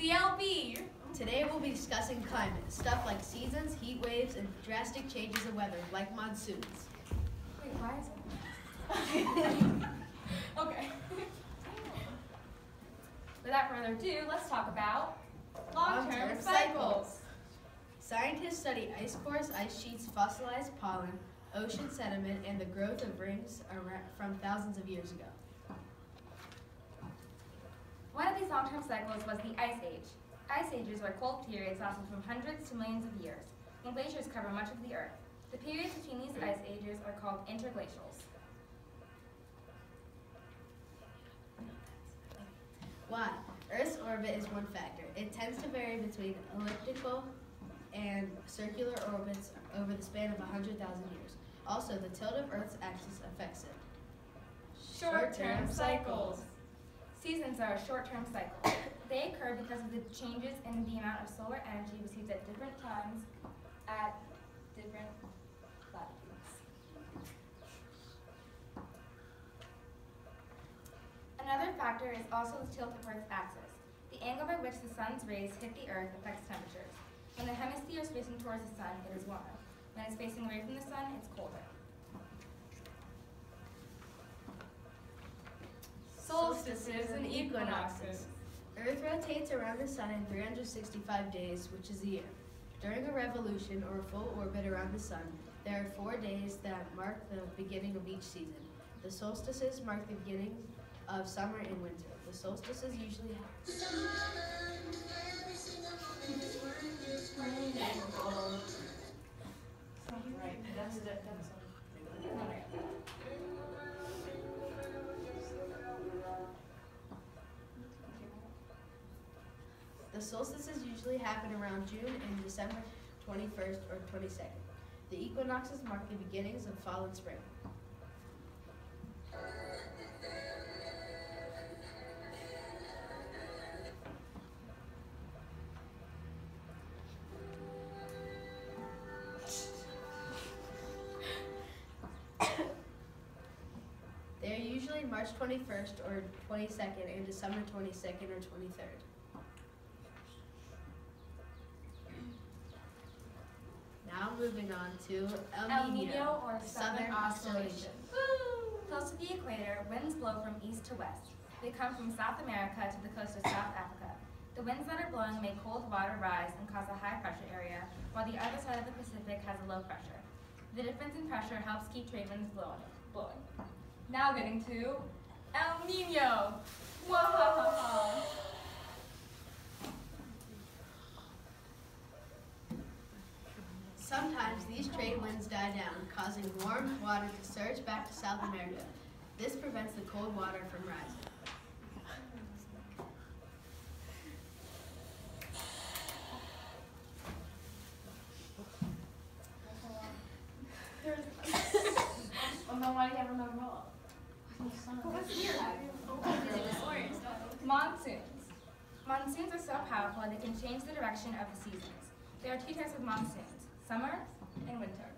CLB. Today we'll be discussing climate, stuff like seasons, heat waves, and drastic changes of weather, like monsoons. Wait, why is it? Okay. Without further ado, let's talk about long-term cycles. Scientists study ice cores, ice sheets, fossilized pollen, ocean sediment, and the growth of rings from thousands of years ago. One of these long-term cycles was the Ice Age. Ice ages are cold periods lasting from hundreds to millions of years, and glaciers cover much of the Earth. The periods between these ice ages are called interglacials. Why? Earth's orbit is one factor. It tends to vary between elliptical and circular orbits over the span of 100,000 years. Also, the tilt of Earth's axis affects it. Short-term cycles. Seasons are a short-term cycle. They occur because of the changes in the amount of solar energy received at different times at different latitudes. Another factor is also the tilt of Earth's axis. The angle by which the sun's rays hit the Earth affects temperatures. When the hemisphere is facing towards the sun, it is warmer. When it's facing away from the sun, it's colder. Solstices and equinoxes. Earth rotates around the sun in 365 days, which is a year. During a revolution or a full orbit around the sun, there are 4 days that mark the beginning of each season. The solstices mark the beginning of summer and winter. The solstices usually The solstices usually happen around June and December 21st or 22nd. The equinoxes mark the beginnings of fall and spring. They are usually March 21st or 22nd and December 22nd or 23rd. Now moving on to El Nino or Southern Oscillation. Oscillation. Close to the equator, winds blow from east to west. They come from South America to the coast of South Africa. The winds that are blowing make cold water rise and cause a high pressure area, while the other side of the Pacific has a low pressure. The difference in pressure helps keep trade winds blowing. Now getting to El Nino. Wahahaha. Sometimes these trade winds die down, causing warm water to surge back to South America. This prevents the cold water from rising. Why do you have a Monsoons. Monsoons are so powerful they can change the direction of the seasons. There are 2 types of monsoons, summer and winter.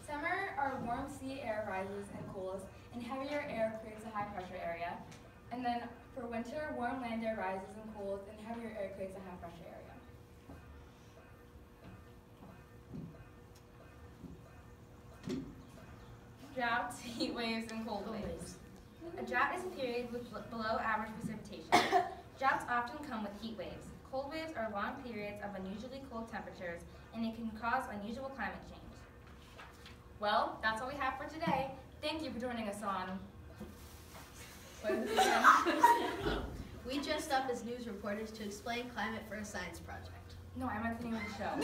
Summer are warm sea air rises and cools, and heavier air creates a high pressure area. And then for winter, warm land air rises and cools, and heavier air creates a high pressure area. Droughts, heat waves, and cold waves. A drought is a period with below average precipitation. Droughts often come with heat waves. Cold waves are long periods of unusually cold temperatures, and it can cause unusual climate change. Well, that's all we have for today. Thank you for joining us on... We dressed up as news reporters to explain climate for a science project. No, I meant the name of the show.